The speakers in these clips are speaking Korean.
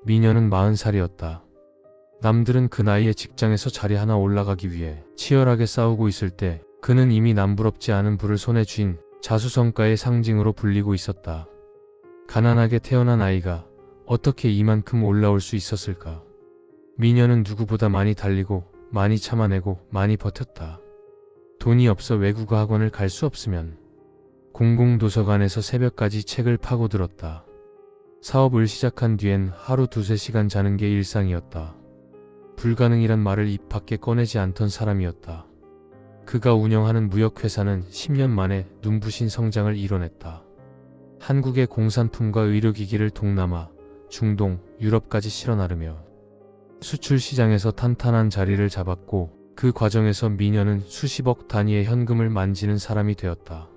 미녀는 40살이었다. 남들은 그 나이에 직장에서 자리 하나 올라가기 위해 치열하게 싸우고 있을 때 그는 이미 남부럽지 않은 부를 손에 쥔 자수성가의 상징으로 불리고 있었다. 가난하게 태어난 아이가 어떻게 이만큼 올라올 수 있었을까? 미녀는 누구보다 많이 달리고 많이 참아내고 많이 버텼다. 돈이 없어 외국어 학원을 갈 수 없으면 공공도서관에서 새벽까지 책을 파고들었다. 사업을 시작한 뒤엔 하루 2~3시간 자는 게 일상이었다. 불가능이란 말을 입 밖에 꺼내지 않던 사람이었다. 그가 운영하는 무역회사는 10년 만에 눈부신 성장을 이뤄냈다. 한국의 공산품과 의료기기를 동남아, 중동, 유럽까지 실어 나르며 수출 시장에서 탄탄한 자리를 잡았고 그 과정에서 미녀는 수십억 단위의 현금을 만지는 사람이 되었다.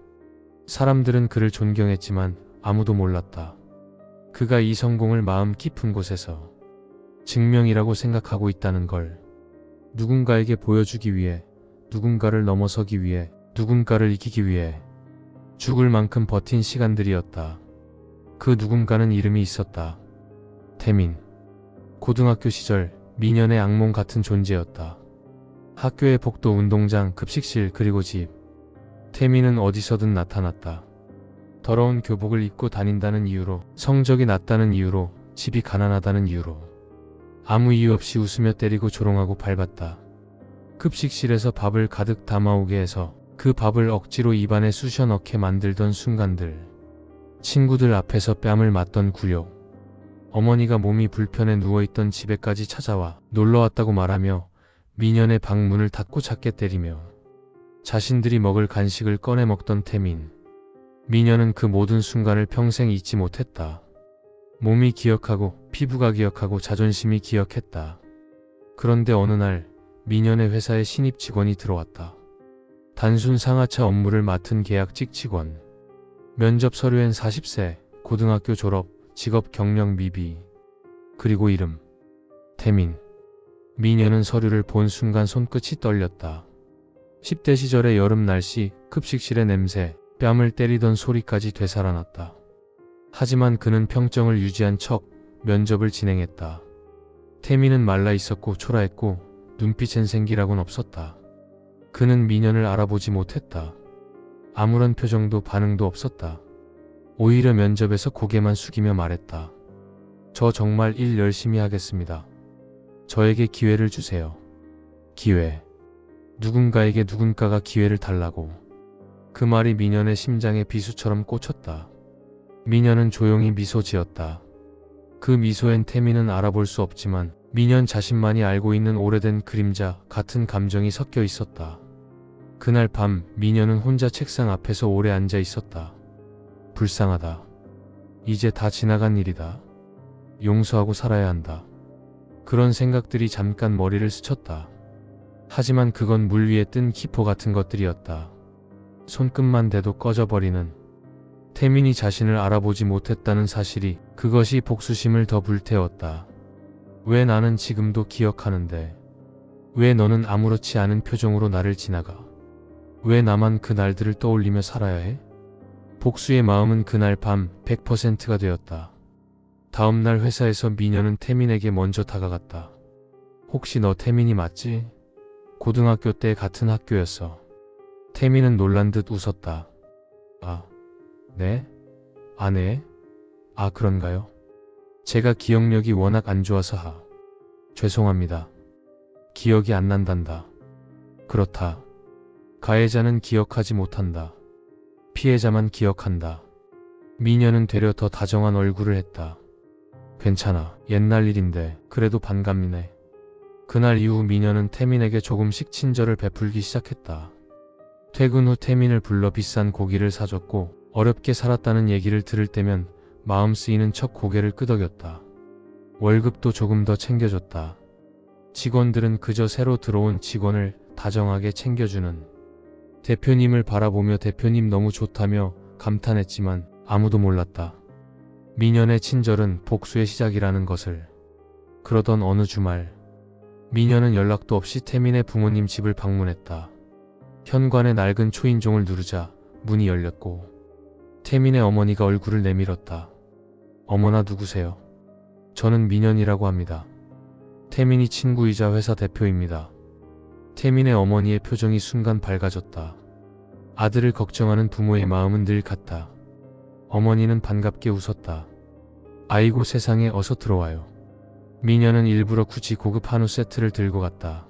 사람들은 그를 존경했지만 아무도 몰랐다. 그가 이 성공을 마음 깊은 곳에서 증명이라고 생각하고 있다는 걸. 누군가에게 보여주기 위해, 누군가를 넘어서기 위해, 누군가를 이기기 위해 죽을 만큼 버틴 시간들이었다. 그 누군가는 이름이 있었다. 태민. 고등학교 시절 미년의 악몽 같은 존재였다. 학교의 복도, 운동장, 급식실, 그리고 집. 태민은 어디서든 나타났다. 더러운 교복을 입고 다닌다는 이유로, 성적이 낮다는 이유로, 집이 가난하다는 이유로 아무 이유 없이 웃으며 때리고 조롱하고 밟았다. 급식실에서 밥을 가득 담아오게 해서 그 밥을 억지로 입안에 쑤셔 넣게 만들던 순간들. 친구들 앞에서 뺨을 맞던 굴욕. 어머니가 몸이 불편해 누워있던 집에까지 찾아와 놀러왔다고 말하며 미년의 방 문을 닫고 작게 때리며 자신들이 먹을 간식을 꺼내 먹던 태민. 미녀는 그 모든 순간을 평생 잊지 못했다. 몸이 기억하고 피부가 기억하고 자존심이 기억했다. 그런데 어느 날 미녀의 회사에 신입 직원이 들어왔다. 단순 상하차 업무를 맡은 계약직 직원. 면접 서류엔 40세, 고등학교 졸업, 직업 경력 미비. 그리고 이름. 태민. 미녀는 서류를 본 순간 손끝이 떨렸다. 10대 시절의 여름 날씨, 급식실의 냄새, 뺨을 때리던 소리까지 되살아났다. 하지만 그는 평정을 유지한 척 면접을 진행했다. 태민은 말라 있었고 초라했고 눈빛엔 생기라곤 없었다. 그는 미년을 알아보지 못했다. 아무런 표정도 반응도 없었다. 오히려 면접에서 고개만 숙이며 말했다. 저 정말 일 열심히 하겠습니다. 저에게 기회를 주세요. 기회. 누군가에게 누군가가 기회를 달라고. 그 말이 미년의 심장에 비수처럼 꽂혔다. 미년은 조용히 미소 지었다. 그 미소엔 태민은 알아볼 수 없지만 미년 자신만이 알고 있는 오래된 그림자 같은 감정이 섞여 있었다. 그날 밤 미년은 혼자 책상 앞에서 오래 앉아 있었다. 불쌍하다. 이제 다 지나간 일이다. 용서하고 살아야 한다. 그런 생각들이 잠깐 머리를 스쳤다. 하지만 그건 물 위에 뜬 기포 같은 것들이었다. 손끝만 대도 꺼져버리는. 태민이 자신을 알아보지 못했다는 사실이, 그것이 복수심을 더 불태웠다. 왜 나는 지금도 기억하는데? 왜 너는 아무렇지 않은 표정으로 나를 지나가? 왜 나만 그 날들을 떠올리며 살아야 해? 복수의 마음은 그날 밤 100%가 되었다. 다음날 회사에서 미녀는 태민에게 먼저 다가갔다. 혹시 너 태민이 맞지? 고등학교 때 같은 학교였어. 태민은 놀란 듯 웃었다. 아, 네? 아, 네? 아, 그런가요? 제가 기억력이 워낙 안 좋아서 죄송합니다. 기억이 안 난단다. 그렇다. 가해자는 기억하지 못한다. 피해자만 기억한다. 미녀는 되려 더 다정한 얼굴을 했다. 괜찮아. 옛날 일인데 그래도 반갑네. 그날 이후 미녀는 태민에게 조금씩 친절을 베풀기 시작했다. 퇴근 후 태민을 불러 비싼 고기를 사줬고 어렵게 살았다는 얘기를 들을 때면 마음 쓰이는 척 고개를 끄덕였다. 월급도 조금 더 챙겨줬다. 직원들은 그저 새로 들어온 직원을 다정하게 챙겨주는 대표님을 바라보며 대표님 너무 좋다며 감탄했지만 아무도 몰랐다. 미년의 친절은 복수의 시작이라는 것을. 그러던 어느 주말 미녀는 연락도 없이 태민의 부모님 집을 방문했다. 현관에 낡은 초인종을 누르자 문이 열렸고 태민의 어머니가 얼굴을 내밀었다. 어머나 누구세요? 저는 민현이라고 합니다. 태민이 친구이자 회사 대표입니다. 태민의 어머니의 표정이 순간 밝아졌다. 아들을 걱정하는 부모의 마음은 늘 같다. 어머니는 반갑게 웃었다. 아이고 세상에 어서 들어와요. 민현은 일부러 굳이 고급 한우 세트를 들고 갔다.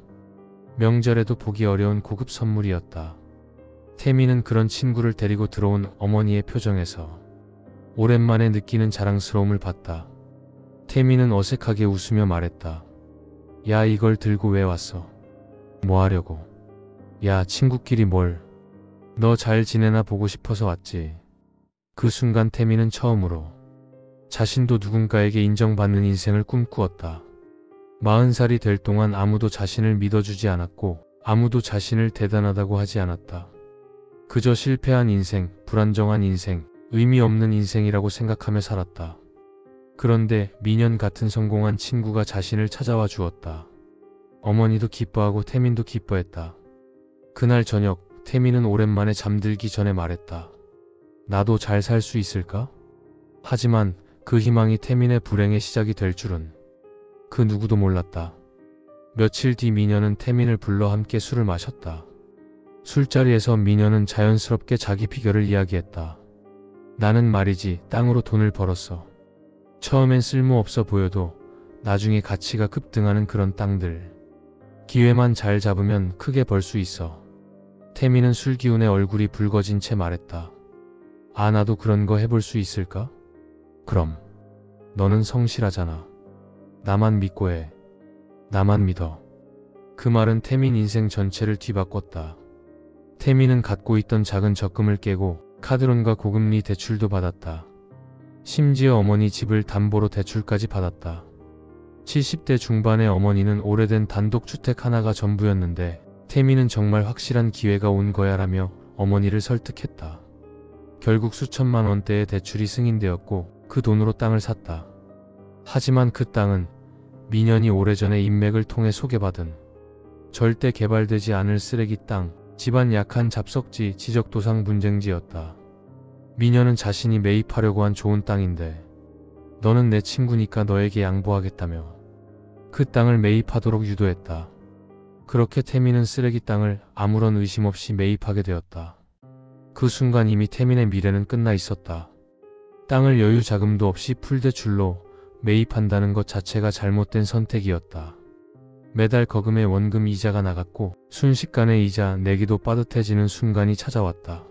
명절에도 보기 어려운 고급 선물이었다. 태민은 그런 친구를 데리고 들어온 어머니의 표정에서 오랜만에 느끼는 자랑스러움을 봤다. 태민은 어색하게 웃으며 말했다. 야, 이걸 들고 왜 왔어? 뭐 하려고? 야, 친구끼리 뭘? 너 잘 지내나 보고 싶어서 왔지. 그 순간 태민은 처음으로 자신도 누군가에게 인정받는 인생을 꿈꾸었다. 40살이 될 동안 아무도 자신을 믿어주지 않았고 아무도 자신을 대단하다고 하지 않았다. 그저 실패한 인생, 불안정한 인생, 의미 없는 인생이라고 생각하며 살았다. 그런데 민현 같은 성공한 친구가 자신을 찾아와 주었다. 어머니도 기뻐하고 태민도 기뻐했다. 그날 저녁 태민은 오랜만에 잠들기 전에 말했다. 나도 잘 살 수 있을까? 하지만 그 희망이 태민의 불행의 시작이 될 줄은 그 누구도 몰랐다. 며칠 뒤 민현은 태민을 불러 함께 술을 마셨다. 술자리에서 민현은 자연스럽게 자기 비결을 이야기했다. 나는 말이지 땅으로 돈을 벌었어. 처음엔 쓸모없어 보여도 나중에 가치가 급등하는 그런 땅들. 기회만 잘 잡으면 크게 벌 수 있어. 태민은 술 기운에 얼굴이 붉어진 채 말했다. 아, 나도 그런 거 해볼 수 있을까? 그럼. 너는 성실하잖아. 나만 믿고 해. 나만 믿어. 그 말은 태민 인생 전체를 뒤바꿨다. 태민은 갖고 있던 작은 적금을 깨고 카드론과 고금리 대출도 받았다. 심지어 어머니 집을 담보로 대출까지 받았다. 70대 중반의 어머니는 오래된 단독주택 하나가 전부였는데 태민은 정말 확실한 기회가 온 거야라며 어머니를 설득했다. 결국 수천만 원대의 대출이 승인되었고 그 돈으로 땅을 샀다. 하지만 그 땅은 민현이 오래전에 인맥을 통해 소개받은 절대 개발되지 않을 쓰레기 땅, 집안 약한 잡석지, 지적도상 분쟁지였다. 민현은 자신이 매입하려고 한 좋은 땅인데 너는 내 친구니까 너에게 양보하겠다며 그 땅을 매입하도록 유도했다. 그렇게 태민은 쓰레기 땅을 아무런 의심 없이 매입하게 되었다. 그 순간 이미 태민의 미래는 끝나 있었다. 땅을 여유 자금도 없이 풀대출로 매입한다는 것 자체가 잘못된 선택이었다. 매달 거금의 원금 이자가 나갔고 순식간에 이자 내기도 빠듯해지는 순간이 찾아왔다.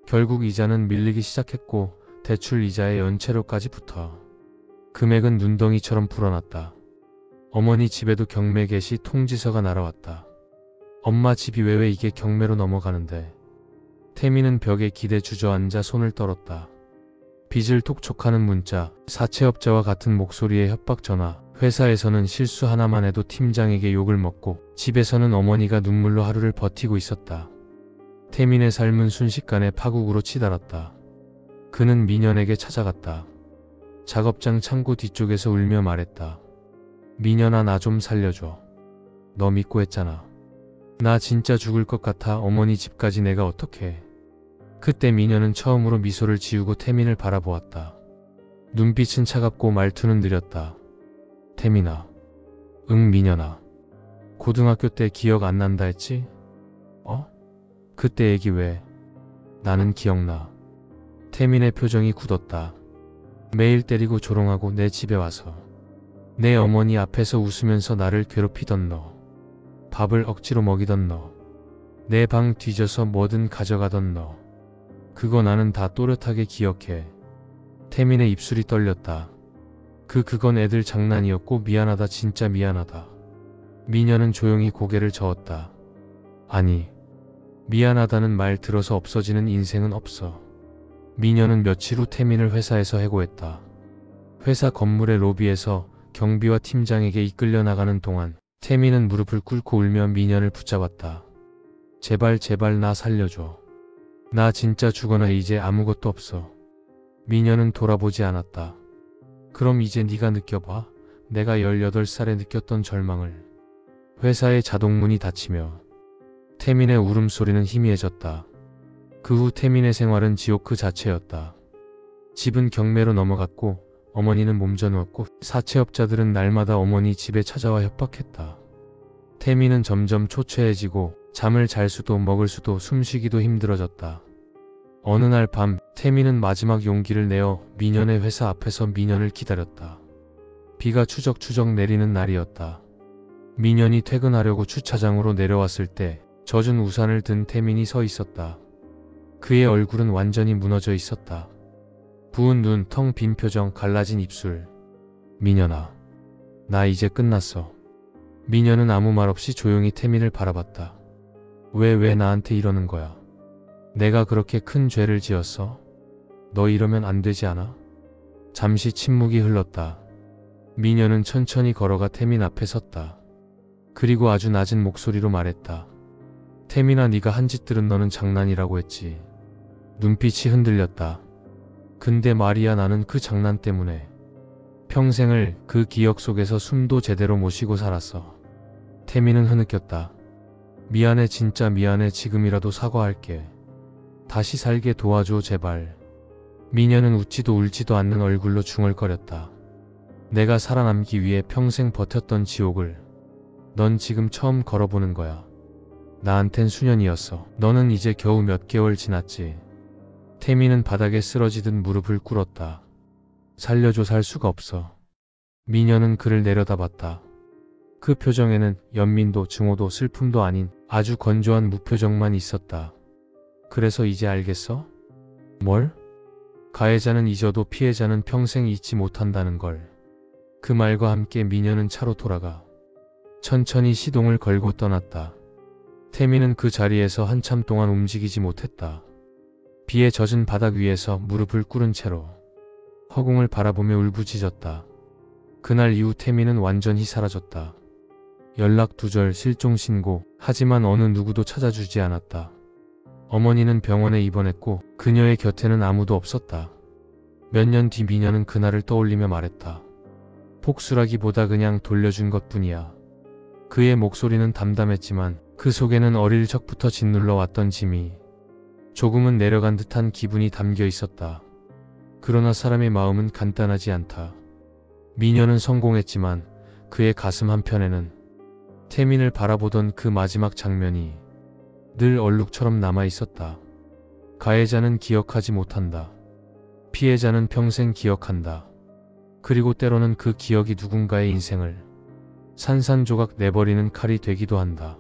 결국 이자는 밀리기 시작했고 대출 이자의 연체료까지 붙어 금액은 눈덩이처럼 불어났다. 어머니 집에도 경매 개시 통지서가 날아왔다. 엄마 집이 왜 이게 경매로 넘어가는데. 태민은 벽에 기대 주저앉아 손을 떨었다. 빚을 톡촉하는 문자, 사채업자와 같은 목소리의 협박 전화, 회사에서는 실수 하나만 해도 팀장에게 욕을 먹고 집에서는 어머니가 눈물로 하루를 버티고 있었다. 태민의 삶은 순식간에 파국으로 치달았다. 그는 민현에게 찾아갔다. 작업장 창고 뒤쪽에서 울며 말했다. 민현아, 나 좀 살려줘. 너 믿고 했잖아. 나 진짜 죽을 것 같아. 어머니 집까지 내가 어떡해. 그때 민현은 처음으로 미소를 지우고 태민을 바라보았다. 눈빛은 차갑고 말투는 느렸다. 태민아. 응, 민현아. 고등학교 때 기억 안 난다 했지? 그때 얘기 왜? 나는 기억나. 태민의 표정이 굳었다. 매일 때리고 조롱하고 내 집에 와서 내 어머니 앞에서 웃으면서 나를 괴롭히던 너. 밥을 억지로 먹이던 너. 내 방 뒤져서 뭐든 가져가던 너. 그거 나는 다 또렷하게 기억해. 태민의 입술이 떨렸다. 그건 애들 장난이었고 미안하다, 진짜 미안하다. 민현은 조용히 고개를 저었다. 아니, 미안하다는 말 들어서 없어지는 인생은 없어. 민현은 며칠 후 태민을 회사에서 해고했다. 회사 건물의 로비에서 경비와 팀장에게 이끌려 나가는 동안 태민은 무릎을 꿇고 울며 민현을 붙잡았다. 제발 제발 나 살려줘. 나 진짜 죽거나 이제 아무것도 없어. 민현은 돌아보지 않았다. 그럼 이제 네가 느껴봐. 내가 18살에 느꼈던 절망을. 회사의 자동문이 닫히며 태민의 울음소리는 희미해졌다. 그 후 태민의 생활은 지옥 그 자체였다. 집은 경매로 넘어갔고 어머니는 몸져 누웠고 사채업자들은 날마다 어머니 집에 찾아와 협박했다. 태미는 점점 초췌해지고 잠을 잘 수도 먹을 수도 숨쉬기도 힘들어졌다. 어느 날 밤 태미는 마지막 용기를 내어 민현의 회사 앞에서 민현을 기다렸다. 비가 추적추적 내리는 날이었다. 민현이 퇴근하려고 주차장으로 내려왔을 때 젖은 우산을 든 태민이 서 있었다. 그의 얼굴은 완전히 무너져 있었다. 부은 눈, 텅 빈 표정, 갈라진 입술. 민현아, 나 이제 끝났어. 민현은 아무 말 없이 조용히 태민을 바라봤다. 왜 나한테 이러는 거야? 내가 그렇게 큰 죄를 지었어? 너 이러면 안 되지 않아? 잠시 침묵이 흘렀다. 민현은 천천히 걸어가 태민 앞에 섰다. 그리고 아주 낮은 목소리로 말했다. 태민아, 네가 한 짓들은 너는 장난이라고 했지. 눈빛이 흔들렸다. 근데 말이야, 나는 그 장난 때문에 평생을 그 기억 속에서 숨도 제대로 못 쉬고 살았어. 태민은 흐느꼈다. 미안해, 진짜 미안해. 지금이라도 사과할게. 다시 살게 도와줘, 제발. 민현은 웃지도 울지도 않는 얼굴로 중얼거렸다. 내가 살아남기 위해 평생 버텼던 지옥을 넌 지금 처음 걸어보는 거야. 나한텐 수년이었어. 너는 이제 겨우 몇 개월 지났지. 태민은 바닥에 쓰러지듯 무릎을 꿇었다. 살려줘, 살 수가 없어. 민현은 그를 내려다봤다. 그 표정에는 연민도 증오도 슬픔도 아닌 아주 건조한 무표정만 있었다. 그래서 이제 알겠어? 뭘? 가해자는 잊어도 피해자는 평생 잊지 못한다는 걸. 그 말과 함께 민현은 차로 돌아가 천천히 시동을 걸고 떠났다. 태민은 그 자리에서 한참 동안 움직이지 못했다. 비에 젖은 바닥 위에서 무릎을 꿇은 채로 허공을 바라보며 울부짖었다. 그날 이후 태민은 완전히 사라졌다. 연락 두절, 실종 신고, 하지만 어느 누구도 찾아주지 않았다. 어머니는 병원에 입원했고 그녀의 곁에는 아무도 없었다. 몇 년 뒤 민현은 그날을 떠올리며 말했다. 복수라기보다 그냥 돌려준 것뿐이야. 그의 목소리는 담담했지만 그 속에는 어릴 적부터 짓눌러 왔던 짐이 조금은 내려간 듯한 기분이 담겨 있었다. 그러나 사람의 마음은 간단하지 않다. 민현은 성공했지만 그의 가슴 한편에는 태민을 바라보던 그 마지막 장면이 늘 얼룩처럼 남아 있었다. 가해자는 기억하지 못한다. 피해자는 평생 기억한다. 그리고 때로는 그 기억이 누군가의 인생을 산산조각 내버리는 칼이 되기도 한다.